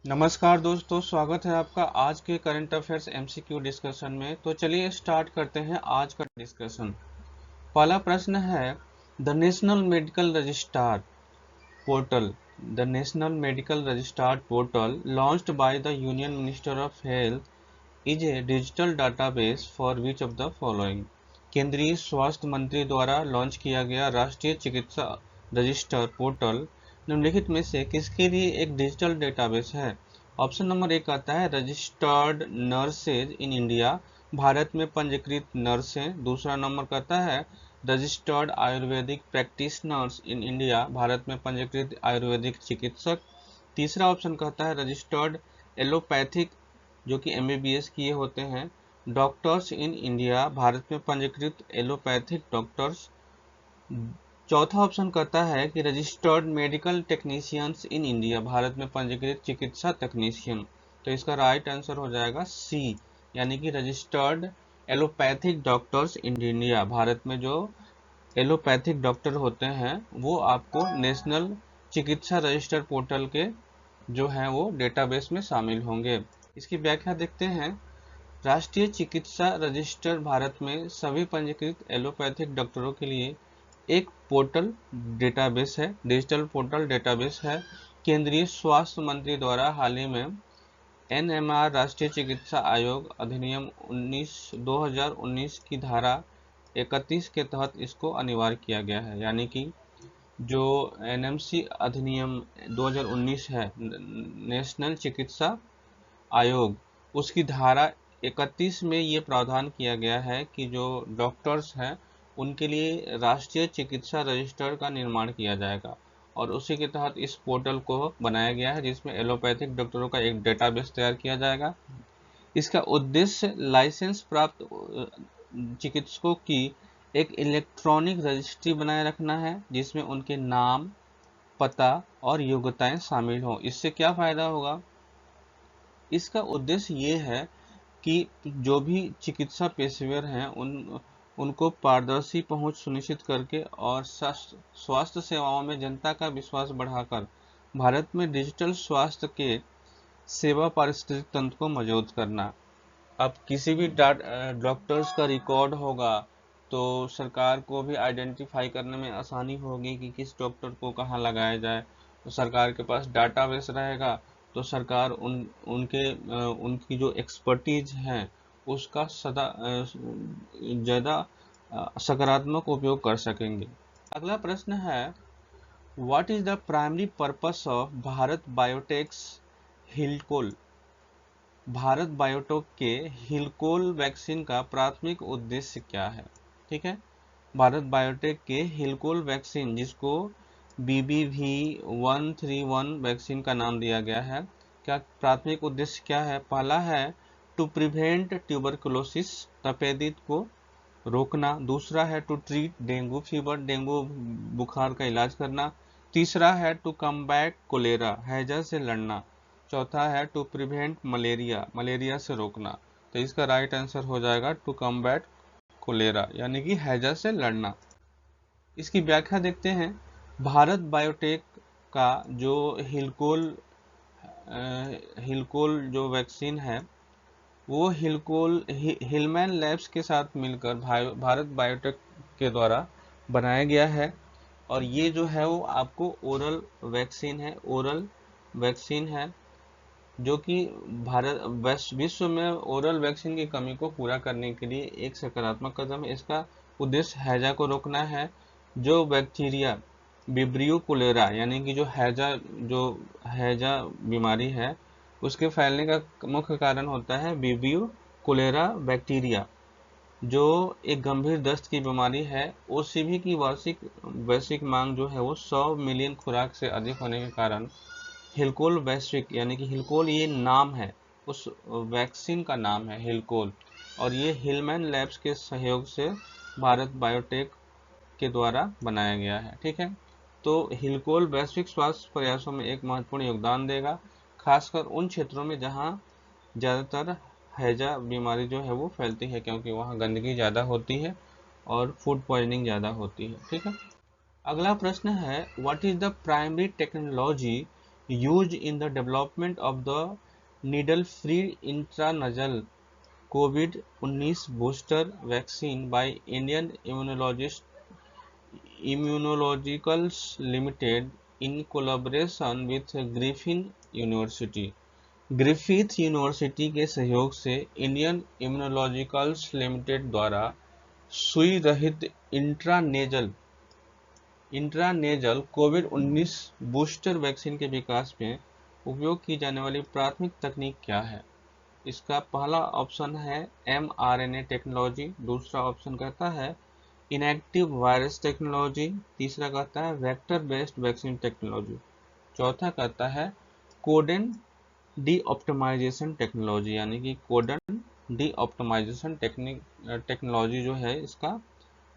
नमस्कार दोस्तों, स्वागत है आपका आज के करंट अफेयर्स एमसीक्यू डिस्कशन में। तो चलिए स्टार्ट करते हैं आज का डिस्कशन। पहला प्रश्न है, the national medical registrar portal the national medical registrar portal launched by the union minister of health is a digital database for which of the following. केंद्रीय स्वास्थ्य मंत्री द्वारा लॉन्च किया गया राष्ट्रीय चिकित्सा रजिस्टर पोर्टल निम्नलिखित में से किसके लिए एक डिजिटल डेटाबेस है? ऑप्शन नंबर एक आता है registered nurses in India, Bharat में पंजीकृत नर्सें। दूसरा नंबर कहता है registered Ayurvedic practitioners in India, Bharat में पंजीकृत आयुर्वेदिक चिकित्सक। तीसरा ऑप्शन कहता है रजिस्टर्ड एलोपैथिक, जो कि एमबीबीएस किए होते हैं, डॉक्टर्स इन इंडिया, भारत में पंजीकृत एलोपैथिक डॉक्टर्स। चौथा ऑप्शन कहता है कि registered medical technicians in India, Bharat में पंजीकृत चिकित्सा तकनीशियन। तो इसका राइट आंसर हो जाएगा सी, यानी कि registered allopathic doctors in India, Bharat में जो एलोपैथिक डॉक्टर होते हैं वो आपको नेशनल चिकित्सा रजिस्टर पोर्टल के जो हैं वो डेटाबेस में शामिल होंगे। इसकी व्याख्या देखते हैं। राष्ट्रीय चिकित्सा रजिस्टर भारत में सभी पंजीकृत एलोपैथिक डॉक्टरों के लिए एक पोर्टल डेटाबेस है, डिजिटल पोर्टल डेटाबेस है। केंद्रीय स्वास्थ्य मंत्री द्वारा हाल ही में एनएमआर राष्ट्रीय चिकित्सा आयोग अधिनियम 2019 की धारा 31 के तहत इसको अनिवार्य किया गया है, यानी कि जो एनएमसी अधिनियम 2019 है, नेशनल चिकित्सा आयोग, उसकी धारा 31 में ये प्रावधान किया गया है कि जो डॉक्टर्स हैं उनके लिए राष्ट्रीय चिकित्सा रजिस्टर का निर्माण किया जाएगा, और उसी के तहत इस पोर्टल को बनाया गया है जिसमें एलोपैथिक डॉक्टरों का एक डेटाबेस तैयार किया जाएगा। इसका उद्देश्य लाइसेंस प्राप्त चिकित्सकों की एक इलेक्ट्रॉनिक रजिस्ट्री बनाए रखना है जिसमें उनके नाम, पता और योग्यताएं शामिल हों। इससे क्या फायदा होगा? इसका उद्देश्य ये है कि जो भी चिकित्सा पेशेवर हैं उनको पारदर्शी पहुंच सुनिश्चित करके और स्वास्थ्य सेवाओं में जनता का विश्वास बढ़ाकर भारत में डिजिटल स्वास्थ्य के सेवा पारिस्थितिक तंत्र को मजबूत करना। अब किसी भी डॉक्टर्स का रिकॉर्ड होगा तो सरकार को भी आइडेंटिफाई करने में आसानी होगी कि किस डॉक्टर को कहाँ लगाया जाए। तो सरकार के पास डाटाबेस रहेगा तो सरकार उनकी जो एक्सपर्टीज है उसका सदा ज़्यादा सकारात्मक उपयोग कर सकेंगे। अगला प्रश्न है, what is the primary purpose of Bharat Biotech's Hillchol? Bharat Biotech के हिलकोल वैक्सीन का प्राथमिक उद्देश्य क्या है? ठीक है, भारत बायोटेक के हिलकोल वैक्सीन, जिसको BBV131 वैक्सीन का नाम दिया गया है, क्या प्राथमिक उद्देश्य क्या है? पहला है टू प्रिवेंट ट्यूबरकुलोसिस, तपेदिक को रोकना। दूसरा है to treat dengue fever, dengue बुखार का इलाज करना। तीसरा है टू कम्बैट कोलेरा, हैजा से लड़ना। चौथा है टू प्रिवेंट मलेरिया, मलेरिया से रोकना। तो इसका राइट आंसर हो जाएगा टू कम्बैट कोलेरा, यानी कि हैजा से लड़ना। इसकी व्याख्या देखते हैं। भारत बायोटेक का जो हिलकोल जो वैक्सीन है वो हिलमैन लैब्स के साथ मिलकर भारत बायोटेक के द्वारा बनाया गया है, और ये जो है वो आपको ओरल वैक्सीन है जो कि विश्व में ओरल वैक्सीन की कमी को पूरा करने के लिए एक सकारात्मक कदम है। इसका उद्देश्य हैजा को रोकना है। जो बैक्टीरिया विब्रियो कोलेरा, यानी कि जो हैजा बीमारी है उसके फैलने का मुख्य कारण होता है विब्रियो कोलेरा बैक्टीरिया, जो एक गंभीर दस्त की बीमारी है। ओसीवी की वैश्विक मांग जो है वो 100 मिलियन खुराक से अधिक होने के कारण हिलकोल वैश्विक, यानी कि हिलकोल ये नाम है, उस वैक्सीन का नाम है हिलकोल, और ये हिलमैन लैब्स के सहयोग से भारत बायोटेक के द्वारा बनाया गया है। ठीक है, तो हिलकोल वैश्विक स्वास्थ्य प्रयासों में एक महत्वपूर्ण योगदान देगा, खासकर उन क्षेत्रों में जहां ज़्यादातर हैजा बीमारी जो है वो फैलती है, क्योंकि वहाँ गंदगी ज़्यादा होती है और फूड पॉइजनिंग ज़्यादा होती है। ठीक है, अगला प्रश्न है, what is the primary technology use in the development of the needle free intranasal कोविड-19 booster vaccine by Indian Immunologicals Limited in collaboration with Griffin University. Griffith University के सहयोग से इंडियन इम्यूनोलॉजिकल्स लिमिटेड द्वारा सुई रहित इंट्रानेजल कोविड-19 booster vaccine के विकास में उपयोग की जाने वाली प्राथमिक तकनीक क्या है? इसका पहला ऑप्शन है mRNA टेक्नोलॉजी, दूसरा ऑप्शन कहता है इनएक्टिव वायरस टेक्नोलॉजी, तीसरा कहता है वेक्टर बेस्ड वैक्सीन टेक्नोलॉजी, चौथा कहता है कोडेन डी ऑप्टिमाइजेशन टेक्नोलॉजी, यानी कि कोडन डी ऑप्टिमाइजेशन टेक्नोलॉजी जो है इसका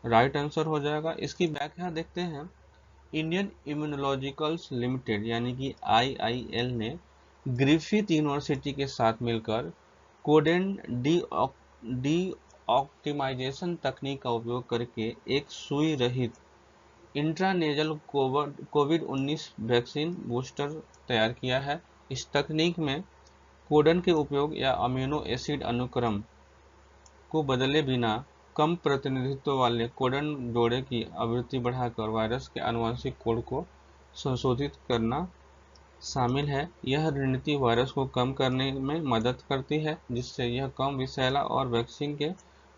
राइट आंसर हो जाएगा। इसकी व्याख्या देखते हैं। इंडियन इम्यूनोलॉजिकल्स लिमिटेड यानी कि IIL ने ग्रिफिथ यूनिवर्सिटी के साथ मिलकर कोडेन डी ऑप्टिमाइजेशन तकनीक का उपयोग करके एक सुई रहित इंट्रानेजल कोविड-19 वैक्सीन बूस्टर तैयार किया है। इस तकनीक में कोडन के उपयोग या अमीनो एसिड अनुक्रम को बदले बिना कम प्रतिनिधित्व वाले कोडन जोड़े की आवृत्ति बढ़ाकर वायरस के आनुवंशिक कोड को संशोधित करना शामिल है। यह रणनीति वायरस को कम करने में मदद करती है, जिससे यह कम विषैला और वैक्सीन के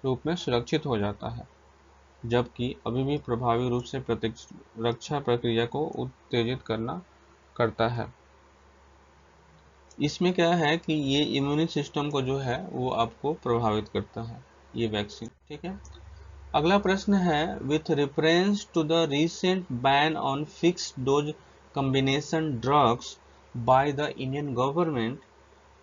रूप में सुरक्षित हो जाता है, जबकि अभी भी प्रभावी रूप से प्रतिरक्षा प्रक्रिया को उत्तेजित करता है। इसमें क्या है कि ये इम्यून सिस्टम को जो है वो आपको प्रभावित करता है, ये वैक्सीन। ठीक है, अगला प्रश्न है with reference to the recent ban on fixed dose combination drugs by the Indian government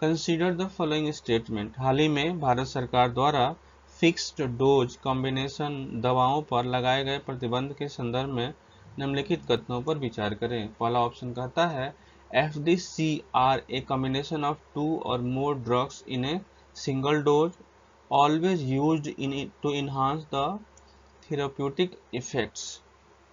consider the following statement. हाल ही में भारत सरकार द्वारा फिक्स्ड डोज कॉम्बिनेशन दवाओं पर लगाए गए प्रतिबंध के संदर्भ में निम्नलिखित कथनों पर विचार करें। पहला ऑप्शन कहता है FDC are a combination of two or more drugs in a single dose, always used to enhance the therapeutic effects.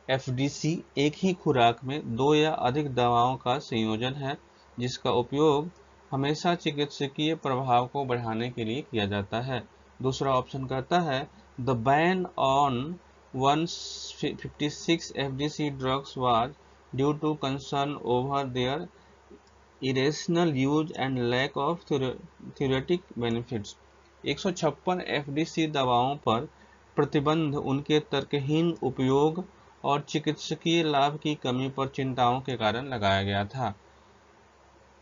FDC एक ही खुराक में दो या अधिक दवाओं का संयोजन है, जिसका उपयोग हमेशा चिकित्सकीय प्रभाव को बढ़ाने के लिए किया जाता है। दूसरा ऑप्शन कहता है The ban on 156 FDC drugs was due to concern over their irrational use and lack of theoretic benefits। 156 FDC दवाओं पर प्रतिबंध उनके तर्कहीन उपयोग और चिकित्सकीय लाभ की कमी पर चिंताओं के कारण लगाया गया था।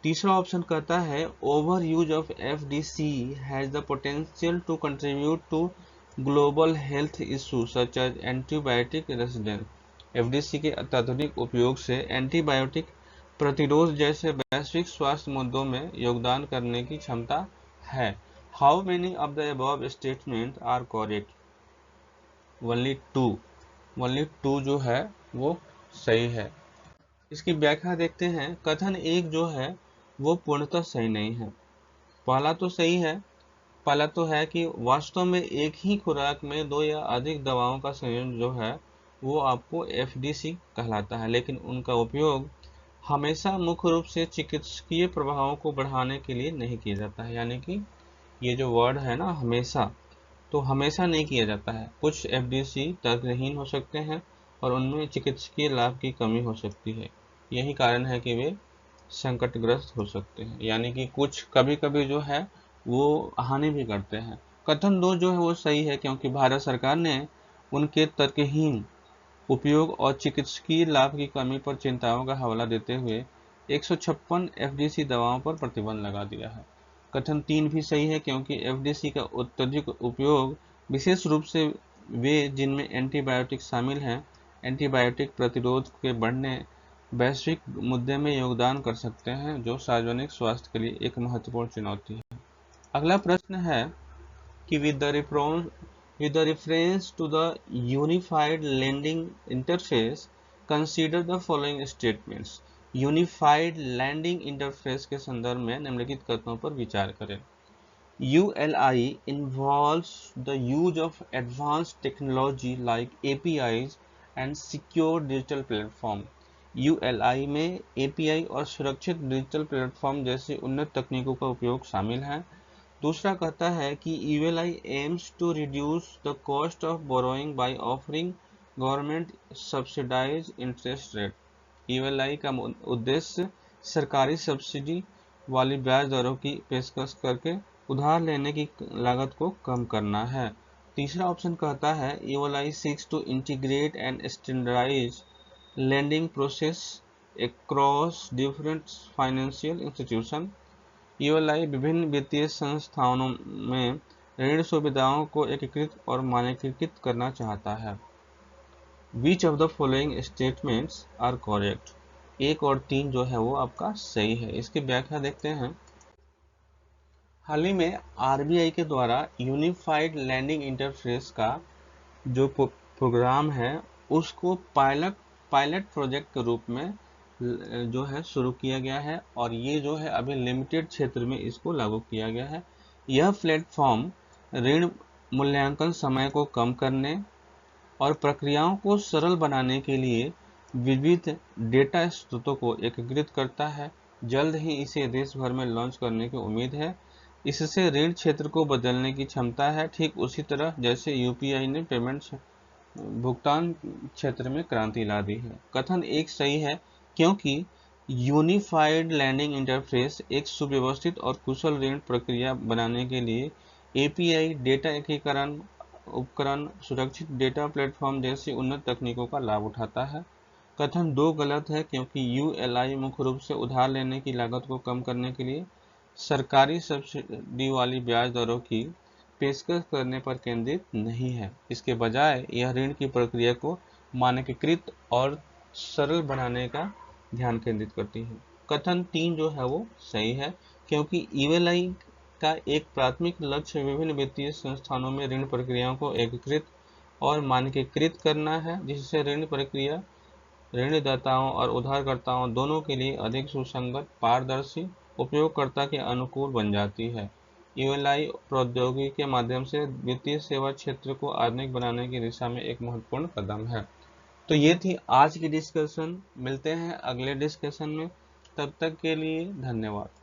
तीसरा ऑप्शन कहता है over use of FDC has the potential to contribute to global health issue such as antibiotic resistance. FDC के अत्यधिक उपयोग से एंटीबायोटिक प्रतिरोध जैसे वैश्विक स्वास्थ्य मुद्दों में योगदान करने की क्षमता है। How many of the above statement are correct? Only two जो है वो सही है। इसकी व्याख्या देखते हैं। कथन एक जो है वो पूर्णतः सही नहीं है। पहला तो सही है, पहला तो है कि वास्तव में एक ही खुराक में दो या अधिक दवाओं का संयोजन जो है वो आपको FDC कहलाता है, लेकिन उनका उपयोग हमेशा मुख्य रूप से चिकित्सकीय प्रभावों को बढ़ाने के लिए नहीं किया जाता है। यानी कि ये जो वर्ड है ना हमेशा, तो हमेशा नहीं किया जाता है। कुछ FDC तर्कहीन हो सकते हैं और उनमें चिकित्सकीय लाभ की कमी हो सकती है। यही कारण है कि वे संकटग्रस्त हो सकते हैं, यानी कि कुछ कभी कभी जो है वो हानि भी करते हैं। कथन दो जो है वो सही है, क्योंकि भारत सरकार ने उनके तर्कहीन उपयोग और चिकित्सकीय लाभ की कमी पर चिंताओं का हवाला देते हुए 156 FDC दवाओं पर प्रतिबंध लगा दिया है। कथन तीन भी सही है, क्योंकि FDC का अत्यधिक उपयोग विशेष रूप से वे जिनमें एंटीबायोटिक शामिल हैं, एंटीबायोटिक प्रतिरोध के बढ़ने वैश्विक मुद्दे में योगदान कर सकते हैं, जो सार्वजनिक स्वास्थ्य के लिए एक महत्वपूर्ण चुनौती है। अगला प्रश्न है कि with the reference to the unified landing interface consider the following statements। Unified landing interface के संदर्भ में निम्नलिखित कथनों पर विचार करें। ULI involves the use of advanced technology like APIs and secure digital platform। ULI में API और सुरक्षित डिजिटल प्लेटफॉर्म जैसी उन्नत तकनीकों का उपयोग शामिल है। दूसरा कहता है कि ULI aims to reduce the cost of borrowing by offering government subsidized interest rate। ULI का उद्देश्य सरकारी सब्सिडी वाली ब्याज दरों की पेशकश करके उधार लेने की लागत को कम करना है। तीसरा ऑप्शन कहता है ULI seeks to integrate and standardize lending process across different financial institutions। ULI विभिन्न वित्तीय संस्थानों में ऋण सुविधाओं को एकीकृत और मानकीकृत करना चाहता है। Which of the following statements are correct? 1 और 3 जो है वो आपका सही है। इसकी व्याख्या देखते हैं। हाल ही में RBI के द्वारा यूनिफाइड लैंडिंग इंटरफेस का जो प्रोग्राम है उसको पायलट प्रोजेक्ट के रूप में जो है शुरू किया गया है और ये जो है अभी लिमिटेड क्षेत्र में इसको लागू किया गया है। यह प्लेटफॉर्म ऋण मूल्यांकन समय को कम करने और प्रक्रियाओं को सरल बनाने के लिए विविध डेटा स्रोतों को एकीकृत करता है। जल्द ही इसे देश भर में लॉन्च करने की उम्मीद है। इससे ऋण क्षेत्र को बदलने की क्षमता है, ठीक उसी तरह जैसे UPI ने पेमेंट भुगतान क्षेत्र में क्रांति ला दी है। कथन 1 सही है क्योंकि यूनिफाइड लैंडिंग इंटरफेस एक सुव्यवस्थित और कुशल ऋण प्रक्रिया बनाने के लिए API, डेटा एकीकरण उपकरण, सुरक्षित डेटा प्लेटफॉर्म जैसी उन्नत तकनीकों का लाभ उठाता है। कथन 2 गलत है क्योंकि ULI मुख्य रूप से उधार लेने की लागत को कम करने के लिए सरकारी सब्सिडी वाली ब्याज दरों की पेशकश करने पर केंद्रित नहीं है। इसके बजाय यह ऋण की प्रक्रिया को मानकीकृत और सरल बनाने का ध्यान केंद्रित करती है। कथन 3 जो है वो सही है क्योंकि ULI का एक प्राथमिक लक्ष्य विभिन्न वित्तीय संस्थानों में ऋण प्रक्रियाओं को एकीकृत और मानकीकृत करना है, जिससे ऋण प्रक्रिया ऋणदाताओं और उधारकर्ताओं दोनों के लिए अधिक सुसंगत, पारदर्शी, उपयोगकर्ता के अनुकूल बन जाती है। ULI प्रौद्योगिकी के माध्यम से वित्तीय सेवा क्षेत्र को आधुनिक बनाने की दिशा में एक महत्वपूर्ण कदम है। तो ये थी आज की डिस्कशन। मिलते हैं अगले डिस्कशन में, तब तक के लिए धन्यवाद।